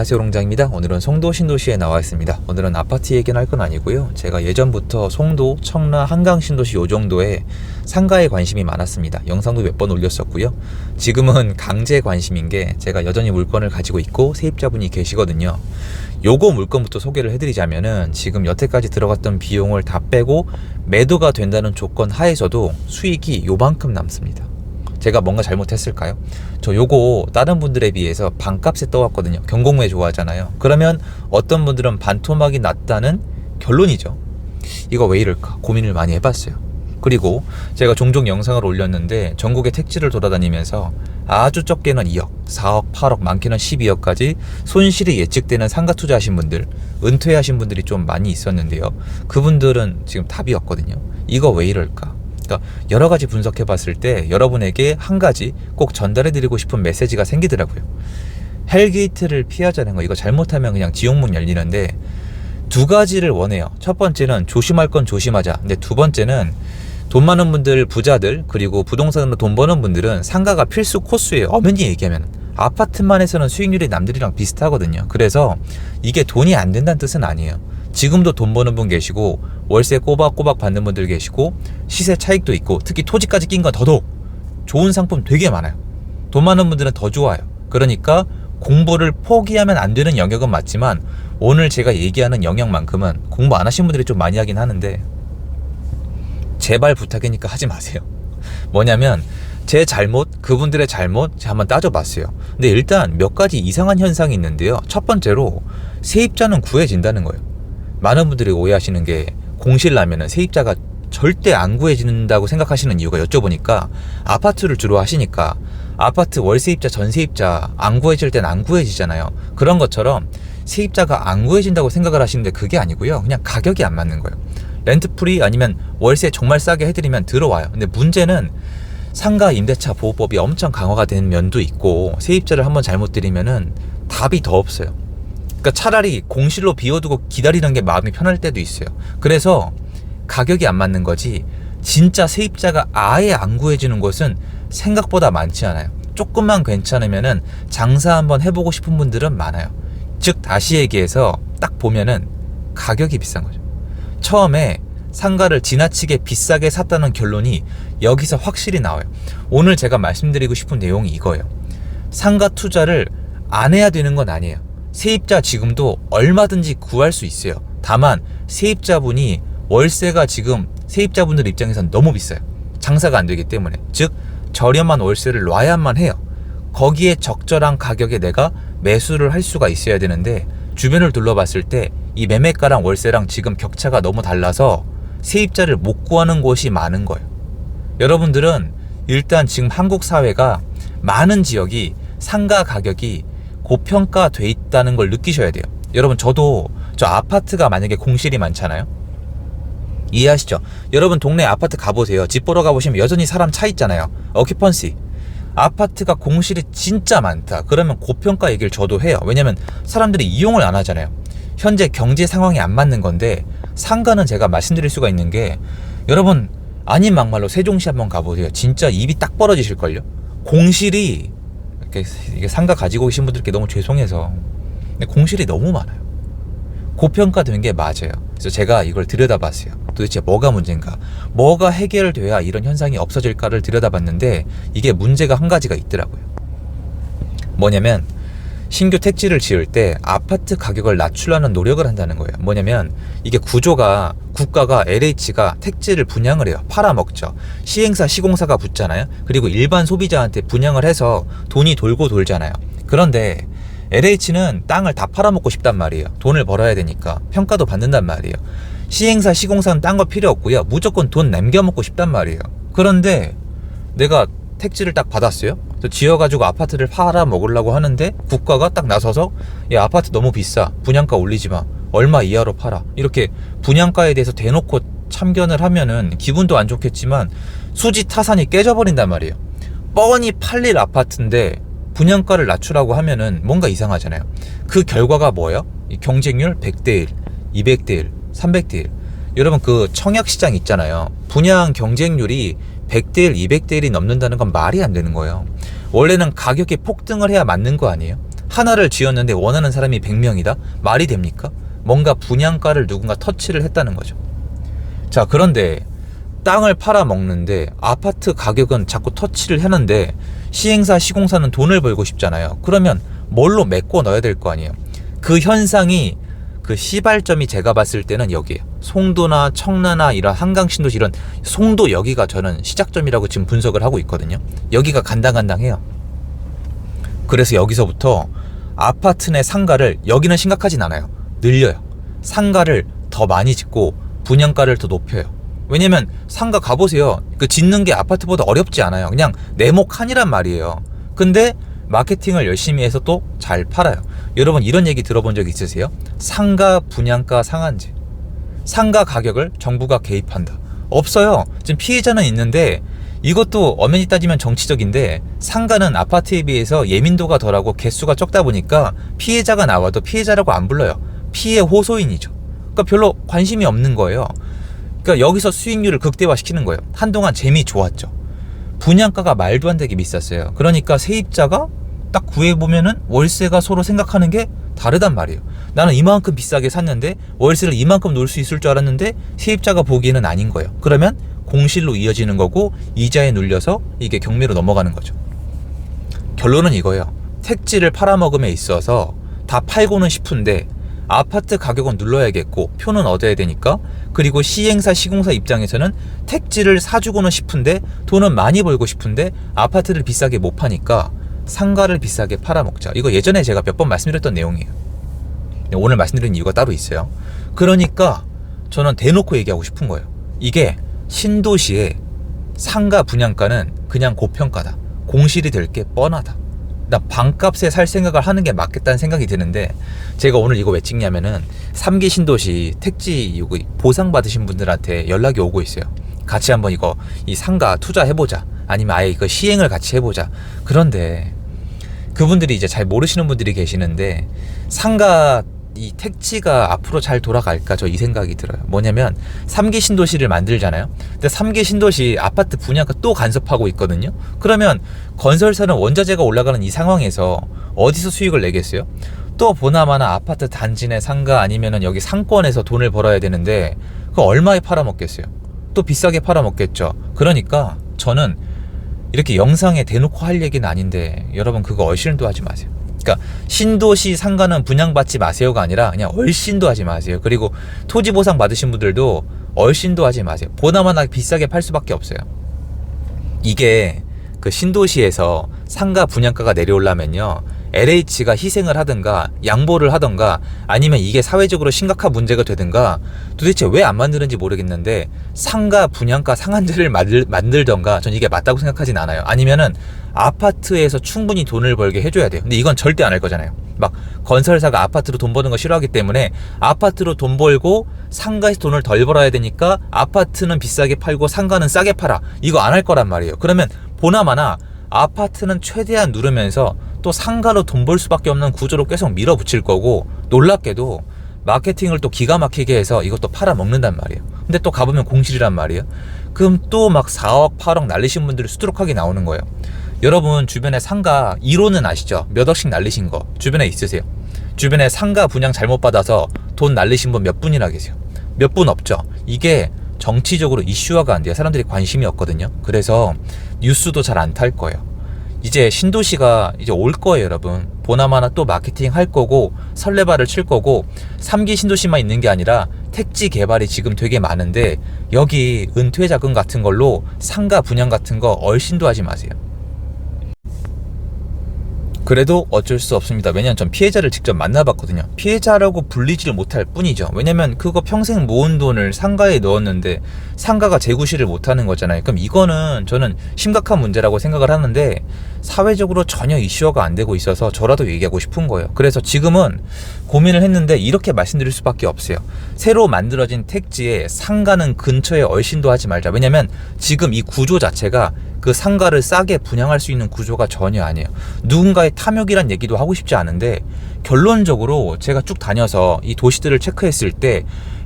안녕하세요, 롱장입니다. 오늘은 송도 신도시에 나와 있습니다. 오늘은 아파트 얘기는 할 건 아니고요. 제가 예전부터 송도, 청라, 한강 신도시 요 정도에 상가에 관심이 많았습니다. 영상도 몇 번 올렸었고요. 지금은 강제 관심인 게 제가 여전히 물건을 가지고 있고 세입자분이 계시거든요. 요거 물건부터 소개를 해드리자면은 지금 여태까지 들어갔던 비용을 다 빼고 매도가 된다는 조건 하에서도 수익이 요만큼 남습니다. 제가 뭔가 잘못했을까요? 저 요거 다른 분들에 비해서 반값에 떠왔거든요. 경공매 좋아하잖아요. 그러면 어떤 분들은 반토막이 났다는 결론이죠. 이거 왜 이럴까 고민을 많이 해봤어요. 그리고 제가 종종 영상을 올렸는데 전국의 택지를 돌아다니면서 아주 적게는 2억, 4억, 8억, 많게는 12억까지 손실이 예측되는 상가 투자하신 분들, 은퇴하신 분들이 좀 많이 있었는데요. 그분들은 지금 답이 없거든요. 이거 왜 이럴까? 그러니까 여러 가지 분석해 봤을 때 여러분에게 한 가지 꼭 전달해 드리고 싶은 메시지가 생기더라고요. 헬게이트를 피하자는 거, 이거 잘못하면 그냥 지옥문 열리는데 두 가지를 원해요. 첫 번째는 조심할 건 조심하자. 근데 두 번째는 돈 많은 분들, 부자들, 그리고 부동산으로 돈 버는 분들은 상가가 필수 코스예요. 엄연히 얘기하면 아파트만 해서는 수익률이 남들이랑 비슷하거든요. 그래서 이게 돈이 안 된다는 뜻은 아니에요. 지금도 돈 버는 분 계시고 월세 꼬박꼬박 받는 분들 계시고 시세 차익도 있고 특히 토지까지 낀 건 더더욱 좋은 상품 되게 많아요. 돈 많은 분들은 더 좋아요. 그러니까 공부를 포기하면 안 되는 영역은 맞지만 오늘 제가 얘기하는 영역만큼은 공부 안 하신 분들이 좀 많이 하긴 하는데 제발 부탁이니까 하지 마세요. 뭐냐면 제 잘못, 그분들의 잘못 제가 한번 따져봤어요. 근데 일단 몇 가지 이상한 현상이 있는데요. 첫 번째로 세입자는 구해진다는 거예요. 많은 분들이 오해하시는 게 공실 나면은 세입자가 절대 안 구해진다고 생각하시는 이유가 여쭤보니까 아파트를 주로 하시니까 아파트 월세입자, 전세입자 안 구해질 땐 안 구해지잖아요. 그런 것처럼 세입자가 안 구해진다고 생각을 하시는데 그게 아니고요. 그냥 가격이 안 맞는 거예요. 렌트프리 아니면 월세 정말 싸게 해드리면 들어와요. 근데 문제는 상가 임대차 보호법이 엄청 강화가 된 면도 있고 세입자를 한번 잘못 들이면은 답이 더 없어요. 그러니까 차라리 공실로 비워두고 기다리는 게 마음이 편할 때도 있어요. 그래서 가격이 안 맞는 거지 진짜 세입자가 아예 안 구해지는 곳은 생각보다 많지 않아요. 조금만 괜찮으면은 장사 한번 해보고 싶은 분들은 많아요. 즉 다시 얘기해서 딱 보면은 가격이 비싼 거죠. 처음에 상가를 지나치게 비싸게 샀다는 결론이 여기서 확실히 나와요. 오늘 제가 말씀드리고 싶은 내용이 이거예요. 상가 투자를 안 해야 되는 건 아니에요. 세입자 지금도 얼마든지 구할 수 있어요. 다만 세입자분이 월세가 지금 세입자분들 입장에선 너무 비싸요. 장사가 안 되기 때문에. 즉 저렴한 월세를 놔야만 해요. 거기에 적절한 가격에 내가 매수를 할 수가 있어야 되는데 주변을 둘러봤을 때 이 매매가랑 월세랑 지금 격차가 너무 달라서 세입자를 못 구하는 곳이 많은 거예요. 여러분들은 일단 지금 한국 사회가 많은 지역이 상가 가격이 고평가돼 있다는 걸 느끼셔야 돼요. 여러분 저도 저 아파트가 만약에 공실이 많잖아요. 이해하시죠? 여러분 동네 아파트 가보세요. 집 보러 가보시면 여전히 사람 차 있잖아요. 어큐펀시. 아파트가 공실이 진짜 많다. 그러면 고평가 얘기를 저도 해요. 왜냐면 사람들이 이용을 안 하잖아요. 현재 경제 상황이 안 맞는 건데 상가는 제가 말씀드릴 수가 있는 게 여러분 아닌 막말로 세종시 한번 가보세요. 진짜 입이 딱 벌어지실걸요. 공실이 이게 상가 가지고 계신 분들께 너무 죄송해서 근데 공실이 너무 많아요. 고평가된 게 맞아요. 그래서 제가 이걸 들여다봤어요. 도대체 뭐가 문제인가? 뭐가 해결돼야 이런 현상이 없어질까를 들여다봤는데 이게 문제가 한 가지가 있더라고요. 뭐냐면 신규 택지를 지을 때 아파트 가격을 낮추려는 노력을 한다는 거예요. 뭐냐면 이게 구조가 국가가 LH가 택지를 분양을 해요. 팔아먹죠. 시행사, 시공사가 붙잖아요. 그리고 일반 소비자한테 분양을 해서 돈이 돌고 돌잖아요. 그런데 LH는 땅을 다 팔아먹고 싶단 말이에요. 돈을 벌어야 되니까 평가도 받는단 말이에요. 시행사, 시공사는 딴 거 필요 없고요. 무조건 돈 남겨먹고 싶단 말이에요. 그런데 내가 택지를 딱 받았어요. 지어가지고 아파트를 팔아먹으려고 하는데 국가가 딱 나서서 야 아파트 너무 비싸. 분양가 올리지 마. 얼마 이하로 팔아. 이렇게 분양가에 대해서 대놓고 참견을 하면은 기분도 안 좋겠지만 수지 타산이 깨져버린단 말이에요. 뻔히 팔릴 아파트인데 분양가를 낮추라고 하면은 뭔가 이상하잖아요. 그 결과가 뭐예요? 이 경쟁률 100대 1, 200대 1, 300대 1. 여러분 그 청약시장 있잖아요. 분양 경쟁률이 100대 1, 200대 1이 넘는다는 건 말이 안 되는 거예요. 원래는 가격이 폭등을 해야 맞는 거 아니에요? 하나를 지었는데 원하는 사람이 100명이다? 말이 됩니까? 뭔가 분양가를 누군가 터치를 했다는 거죠. 자, 그런데 땅을 팔아먹는데 아파트 가격은 자꾸 터치를 하는데 시행사, 시공사는 돈을 벌고 싶잖아요. 그러면 뭘로 메꿔 넣어야 될 거 아니에요. 그 현상이 그 시발점이 제가 봤을 때는 여기에요. 송도나 청라나 이런 한강 신도시 이런 송도 여기가 저는 시작점이라고 지금 분석을 하고 있거든요. 여기가 간당간당해요. 그래서 여기서부터 아파트 내 상가를, 여기는 심각하진 않아요. 늘려요. 상가를 더 많이 짓고 분양가를 더 높여요. 왜냐면 상가 가보세요. 그 짓는 게 아파트보다 어렵지 않아요. 그냥 네모칸이란 말이에요. 근데 마케팅을 열심히 해서 또 잘 팔아요. 여러분 이런 얘기 들어본 적 있으세요? 상가 분양가 상한제. 상가 가격을 정부가 개입한다. 없어요. 지금 피해자는 있는데 이것도 엄연히 따지면 정치적인데 상가는 아파트에 비해서 예민도가 덜하고 개수가 적다 보니까 피해자가 나와도 피해자라고 안 불러요. 피해 호소인이죠. 그러니까 별로 관심이 없는 거예요. 그러니까 여기서 수익률을 극대화시키는 거예요. 한동안 재미 좋았죠. 분양가가 말도 안 되게 비쌌어요. 그러니까 세입자가 딱 구해보면은 월세가 서로 생각하는 게 다르단 말이에요. 나는 이만큼 비싸게 샀는데 월세를 이만큼 놓을 수 있을 줄 알았는데 세입자가 보기에는 아닌 거예요. 그러면 공실로 이어지는 거고 이자에 눌려서 이게 경매로 넘어가는 거죠. 결론은 이거예요. 택지를 팔아먹음에 있어서 다 팔고는 싶은데 아파트 가격은 눌러야겠고 표는 얻어야 되니까, 그리고 시행사, 시공사 입장에서는 택지를 사주고는 싶은데 돈은 많이 벌고 싶은데 아파트를 비싸게 못 파니까 상가를 비싸게 팔아먹자. 이거 예전에 제가 몇 번 말씀드렸던 내용이에요. 오늘 말씀드린 이유가 따로 있어요. 그러니까 저는 대놓고 얘기하고 싶은 거예요. 이게 신도시의 상가 분양가는 그냥 고평가다. 공실이 될 게 뻔하다. 나 방값에 살 생각을 하는 게 맞겠다는 생각이 드는데, 제가 오늘 이거 왜 찍냐면은 3기 신도시 택지 보상 받으신 분들한테 연락이 오고 있어요. 같이 한번 이 상가 투자해보자. 아니면 아예 이거 시행을 같이 해보자. 그런데 그분들이 이제 잘 모르시는 분들이 계시는데, 상가 이 택지가 앞으로 잘 돌아갈까, 저 이 생각이 들어요. 뭐냐면 3기 신도시를 만들잖아요. 근데 3기 신도시 아파트 분양가 또 간섭하고 있거든요. 그러면 건설사는 원자재가 올라가는 이 상황에서 어디서 수익을 내겠어요? 또 보나마나 아파트 단지 내 상가 아니면은 여기 상권에서 돈을 벌어야 되는데 그거 얼마에 팔아먹겠어요? 또 비싸게 팔아먹겠죠. 그러니까 저는 이렇게 영상에 대놓고 할 얘기는 아닌데 여러분 그거 얼씬도 하지 마세요. 그러니까 신도시 상가는 분양받지 마세요가 아니라 그냥 얼씬도 하지 마세요. 그리고 토지 보상 받으신 분들도 얼씬도 하지 마세요. 보나마나 비싸게 팔 수밖에 없어요. 이게 그 신도시에서 상가 분양가가 내려오려면요, LH가 희생을 하든가 양보를 하든가 아니면 이게 사회적으로 심각한 문제가 되든가, 도대체 왜 안 만드는지 모르겠는데 상가 분양가 상한제를 만들던가, 전 이게 맞다고 생각하진 않아요. 아니면은 아파트에서 충분히 돈을 벌게 해줘야 돼요. 근데 이건 절대 안 할 거잖아요. 막 건설사가 아파트로 돈 버는 거 싫어하기 때문에 아파트로 돈 벌고 상가에서 돈을 덜 벌어야 되니까 아파트는 비싸게 팔고 상가는 싸게 팔아. 이거 안 할 거란 말이에요. 그러면 보나마나 아파트는 최대한 누르면서 또 상가로 돈 벌 수밖에 없는 구조로 계속 밀어붙일 거고, 놀랍게도 마케팅을 또 기가 막히게 해서 이것도 팔아먹는단 말이에요. 근데 또 가보면 공실이란 말이에요. 그럼 또 막 4억 8억 날리신 분들이 수두룩하게 나오는 거예요. 여러분 주변에 상가 1호는 아시죠? 몇 억씩 날리신 거 주변에 있으세요? 주변에 상가 분양 잘못 받아서 돈 날리신 분 몇 분이나 계세요? 몇 분 없죠? 이게 정치적으로 이슈화가 안 돼요. 사람들이 관심이 없거든요. 그래서 뉴스도 잘 안 탈 거예요. 이제 신도시가 이제 올 거예요, 여러분. 보나마나 또 마케팅 할 거고 설레발을 칠 거고, 3기 신도시만 있는 게 아니라 택지 개발이 지금 되게 많은데 여기 은퇴 자금 같은 걸로 상가 분양 같은 거 얼씬도 하지 마세요. 그래도 어쩔 수 없습니다. 왜냐면 전 피해자를 직접 만나봤거든요. 피해자라고 불리지를 못할 뿐이죠. 왜냐면 그거 평생 모은 돈을 상가에 넣었는데 상가가 재구실을 못하는 거잖아요. 그럼 이거는 저는 심각한 문제라고 생각을 하는데 사회적으로 전혀 이슈화가 안 되고 있어서 저라도 얘기하고 싶은 거예요. 그래서 지금은 고민을 했는데 이렇게 말씀드릴 수밖에 없어요. 새로 만들어진 택지에 상가는 근처에 얼씬도 하지 말자. 왜냐면 지금 이 구조 자체가 그 상가를 싸게 분양할 수 있는 구조가 전혀 아니에요. 누군가의 탐욕이란 얘기도 하고 싶지 않은데 결론적으로 제가 쭉 다녀서 이 도시들을 체크했을 때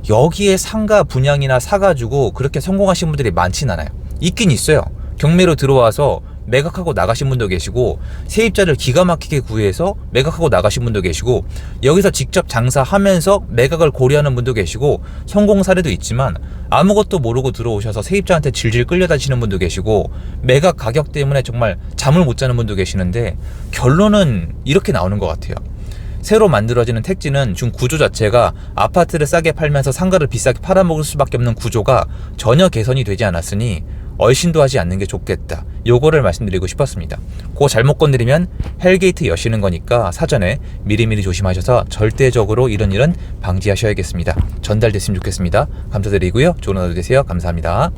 여기에 상가 분양이나 사가지고 그렇게 성공하신 분들이 많진 않아요. 있긴 있어요. 경매로 들어와서 매각하고 나가신 분도 계시고, 세입자를 기가 막히게 구해서 매각하고 나가신 분도 계시고, 여기서 직접 장사하면서 매각을 고려하는 분도 계시고, 성공 사례도 있지만 아무것도 모르고 들어오셔서 세입자한테 질질 끌려다니시는 분도 계시고, 매각 가격 때문에 정말 잠을 못 자는 분도 계시는데, 결론은 이렇게 나오는 것 같아요. 새로 만들어지는 택지는 준 구조 자체가 아파트를 싸게 팔면서 상가를 비싸게 팔아먹을 수밖에 없는 구조가 전혀 개선이 되지 않았으니 얼씬도 하지 않는 게 좋겠다. 요거를 말씀드리고 싶었습니다. 그거 잘못 건드리면 헬게이트 여시는 거니까 사전에 미리미리 조심하셔서 절대적으로 이런 일은 방지하셔야겠습니다. 전달됐으면 좋겠습니다. 감사드리고요. 좋은 하루 되세요. 감사합니다.